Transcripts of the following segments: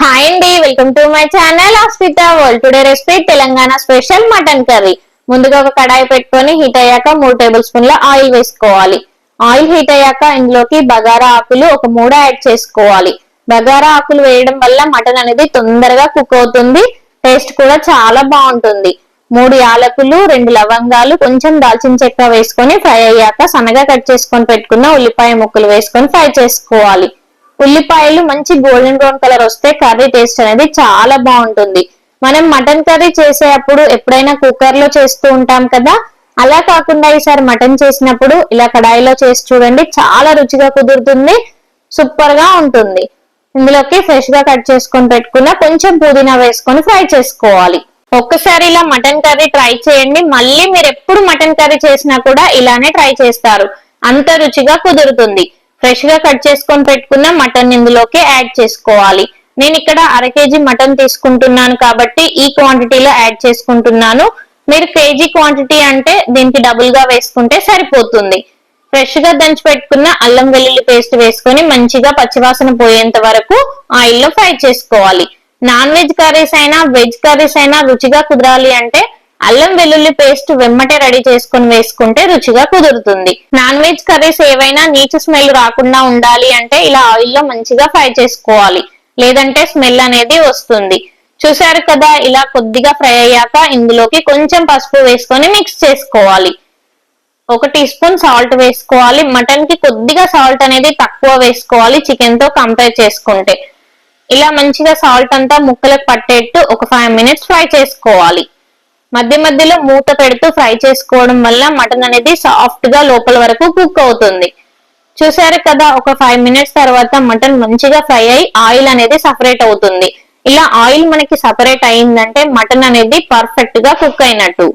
Hi అండి, welcome to my channel Asmita world. Today recipe Telangana special mutton curry. ముందుగా ఒక కడాయి పెట్టుకొని హీట్ అయ్యాక 3 టేబుల్ స్పూన్ల ఆయిల్ వేసుకోవాలి. ఆయిల్ హీట్ అయ్యాక ఇందులోకి బగారా ఆకులు ఒక 3 యాడ్ చేసుకోవాలి. బగారా ఆకులు వేయడం వల్ల మటన్ అనేది తొందరగా కుక్ అవుతుంది, టేస్ట్ కూడా చాలా బాగుంటుంది. 3 యాలకులు, 2 లవంగాలు, కొంచెం దాల్చిన చెక్క వేసుకొని ఫ్రై అయ్యాక సన్నగా కట్ చేసుకొని పెట్టుకున్న ఉల్లిపాయ ముక్కలు వేసుకొని ఫ్రై చేసుకోవాలి. ఉల్లిపాయలు మంచి గోల్డెన్ బ్రౌన్ కలర్ వస్తే కర్రీ టేస్ట్ అనేది చాలా బాగుంటుంది. మనం మటన్ కర్రీ చేసేటప్పుడు ఎప్పుడైనా కుక్కర్ లో చేస్తూ ఉంటాం కదా, అలా కాకుండా ఈసారి మటన్ చేసినప్పుడు ఇలా కడాయిలో చేసి చూడండి, చాలా రుచిగా కుదురుతుంది, సూపర్ గా ఉంటుంది. ఇందులోకి ఫ్రెష్ గా కట్ చేసుకొని పెట్టుకున్న కొంచెం పుదీనా వేసుకొని ఫ్రై చేసుకోవాలి. ఒక్కసారి ఇలా మటన్ కర్రీ ట్రై చేయండి, మళ్ళీ మీరు ఎప్పుడు మటన్ కర్రీ చేసినా కూడా ఇలానే ట్రై చేస్తారు, అంత రుచిగా కుదురుతుంది. ఫ్రెష్ గా కట్ చేసుకొని పెట్టుకున్న మటన్ ఇందులోకి యాడ్ చేసుకోవాలి. నేను ఇక్కడ 1/2 kg మటన్ తీసుకుంటున్నాను కాబట్టి ఈ క్వాంటిటీలో యాడ్ చేసుకుంటున్నాను. మీరు కేజీ క్వాంటిటీ అంటే దీనికి డబుల్ గా వేసుకుంటే సరిపోతుంది. ఫ్రెష్ గా దంచి పెట్టుకున్న అల్లం వెల్లుల్లి పేస్ట్ వేసుకొని మంచిగా పచ్చివాసన పోయేంత వరకు ఆయిల్లో ఫ్రై చేసుకోవాలి. నాన్ వెజ్ కర్రీస్ అయినా వెజ్ కర్రీస్ అయినా రుచిగా కుదరాలి అంటే అల్లం వెల్లుల్లి పేస్ట్ వెమ్మటే రెడీ చేసుకుని వేసుకుంటే రుచిగా కుదురుతుంది. నాన్ వెజ్ కర్రీస్ ఏవైనా నీచు స్మెల్ రాకుండా ఉండాలి అంటే ఇలా ఆయిల్లో మంచిగా ఫ్రై చేసుకోవాలి, లేదంటే స్మెల్ అనేది వస్తుంది. చూసారు కదా, ఇలా కొద్దిగా ఫ్రై అయ్యాక ఇందులోకి కొంచెం పసుపు వేసుకొని మిక్స్ చేసుకోవాలి. 1 టీ స్పూన్ సాల్ట్ వేసుకోవాలి. మటన్ కి కొద్దిగా సాల్ట్ అనేది తక్కువ వేసుకోవాలి చికెన్ తో కంపేర్ చేసుకుంటే. ఇలా మంచిగా సాల్ట్ అంతా ముక్కలకు పట్టేట్టు ఒక 5 మినిట్స్ ఫ్రై చేసుకోవాలి. మధ్య మధ్యలో మూత పెడుతూ ఫ్రై చేసుకోవడం వల్ల మటన్ అనేది సాఫ్ట్ గా లోపల వరకు కుక్ అవుతుంది. చూసారు కదా, ఒక 5 మినిట్స్ తర్వాత మటన్ మంచిగా ఫ్రై అయి ఆయిల్ అనేది సపరేట్ అవుతుంది. ఇలా ఆయిల్ మనకి సపరేట్ అయిందంటే మటన్ అనేది పర్ఫెక్ట్ గా కుక్ అయినట్టు.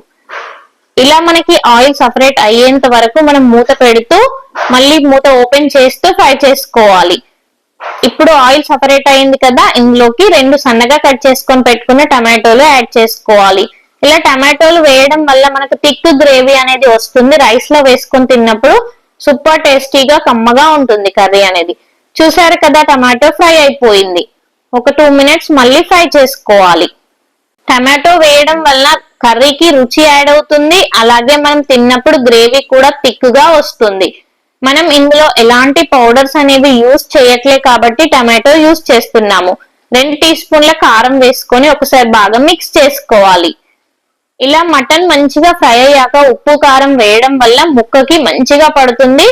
ఇలా మనకి ఆయిల్ సపరేట్ అయ్యేంత వరకు మనం మూత పెడుతూ మళ్ళీ మూత ఓపెన్ చేస్తూ ఫ్రై చేసుకోవాలి. ఇప్పుడు ఆయిల్ సపరేట్ అయింది కదా, ఇందులోకి 2 సన్నగా కట్ చేసుకొని పెట్టుకున్న టమాటోలు యాడ్ చేసుకోవాలి. ఇలా టమాటోలు వేయడం వల్ల మనకు థిక్ గ్రేవీ అనేది వస్తుంది. రైస్ లో వేసుకొని తిన్నప్పుడు సూపర్ టేస్టీగా కమ్మగా ఉంటుంది కర్రీ అనేది. చూసారు కదా, టమాటో ఫ్రై అయిపోయింది. ఒక 2 మినిట్స్ మళ్ళీ ఫ్రై చేసుకోవాలి. టమాటో వేయడం వల్ల కర్రీకి రుచి యాడ్ అవుతుంది, అలాగే మనం తిన్నప్పుడు గ్రేవీ కూడా థిక్ గా వస్తుంది. మనం ఇందులో ఎలాంటి పౌడర్స్ అనేవి యూజ్ చేయట్లే కాబట్టి టమాటో యూజ్ చేస్తున్నాము. 2 టీ స్పూన్ల కారం వేసుకొని ఒకసారి బాగా మిక్స్ చేసుకోవాలి. ఇలా మటన్ మంచిగా ఫ్రై అయ్యాక ఉప్పు కారం వేయడం వల్ల ముక్కకి మంచిగా పడుతుంది,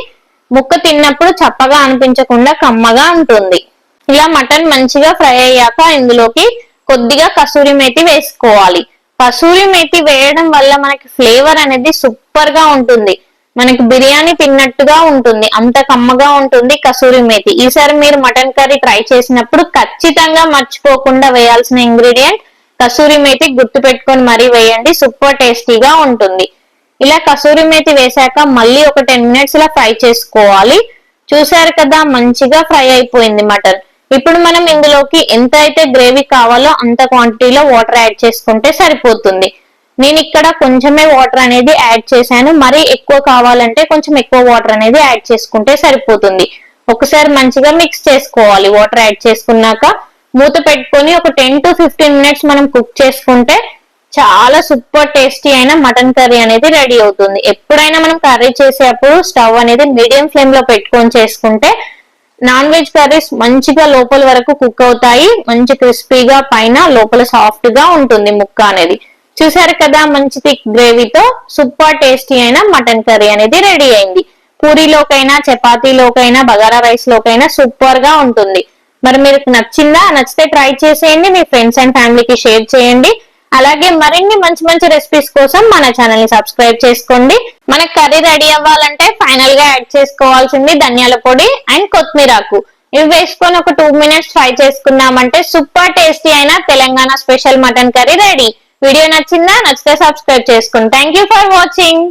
ముక్క తిన్నప్పుడు చప్పగా అనిపించకుండా కమ్మగా ఉంటుంది. ఇలా మటన్ మంచిగా ఫ్రై అయ్యాక ఇందులోకి కొద్దిగా కసూరి మేతి వేసుకోవాలి. కసూరి మేతి వేయడం వల్ల మనకి ఫ్లేవర్ అనేది సూపర్ గా ఉంటుంది, మనకి బిర్యానీ తిన్నట్టుగా ఉంటుంది, అంత కమ్మగా ఉంటుంది కసూరి మేతి. ఈసారి మీరు మటన్ కర్రీ ట్రై చేసినప్పుడు ఖచ్చితంగా మర్చిపోకుండా వేయాల్సిన ఇంగ్రీడియంట్ కసూరి మేతి, గుర్తు పెట్టుకొని మరీ వేయండి, సూపర్ టేస్టీగా ఉంటుంది. ఇలా కసూరి మేతి వేసాక మళ్ళీ ఒక 10 మినిట్స్ ఇలా ఫ్రై చేసుకోవాలి. చూసారు కదా, మంచిగా ఫ్రై అయిపోయింది మటన్. ఇప్పుడు మనం ఇందులోకి ఎంత అయితే గ్రేవీ కావాలో అంత క్వాంటిటీలో వాటర్ యాడ్ చేసుకుంటే సరిపోతుంది. నేను ఇక్కడ కొంచెమే వాటర్ అనేది యాడ్ చేశాను, మరీ ఎక్కువ కావాలంటే కొంచెం ఎక్కువ వాటర్ అనేది యాడ్ చేసుకుంటే సరిపోతుంది. ఒకసారి మంచిగా మిక్స్ చేసుకోవాలి. వాటర్ యాడ్ చేసుకున్నాక మూత పెట్టుకొని ఒక 10 to 15 మినిట్స్ మనం కుక్ చేసుకుంటే చాలా సూపర్ టేస్టీ అయిన మటన్ కర్రీ అనేది రెడీ అవుతుంది. ఎప్పుడైనా మనం కర్రీ చేసేటప్పుడు స్టవ్ అనేది మీడియం ఫ్లేమ్ లో పెట్టుకొని చేసుకుంటే నాన్ వెజ్ కర్రీస్ మంచిగా లోపల వరకు కుక్ అవుతాయి, మంచి క్రిస్పీగా పైన లోపల సాఫ్ట్ గా ఉంటుంది ముక్క అనేది. చూసారు కదా, మంచి థిక్ గ్రేవీతో సూపర్ టేస్టీ అయిన మటన్ కర్రీ అనేది రెడీ అయింది. పూరీలోకైనా, చపాతీలోకైనా, బగారా రైస్ లోకైనా సూపర్ గా ఉంటుంది. మరి మీకు నచ్చిందా? నచ్చితే ట్రై చేసేయండి, మీ ఫ్రెండ్స్ అండ్ ఫ్యామిలీకి షేర్ చేయండి. అలాగే మరిన్ని మంచి మంచి రెసిపీస్ కోసం మన ఛానల్ ని సబ్స్క్రైబ్ చేసుకోండి. మన కర్రీ రెడీ అవ్వాలంటే ఫైనల్ గా యాడ్ చేసుకోవాల్సింది ధనియాల పొడి అండ్ కొత్తిమీర ఆకు. ఇవి వేసుకొని ఒక 2 మినిట్స్ ఫ్రై చేసుకున్నామంటే సూపర్ టేస్టీ అయిన Telangana special mutton curry ready. Video నచ్చిందా? నచ్చితే సబ్స్క్రైబ్ చేసుకోండి. Thank you for watching.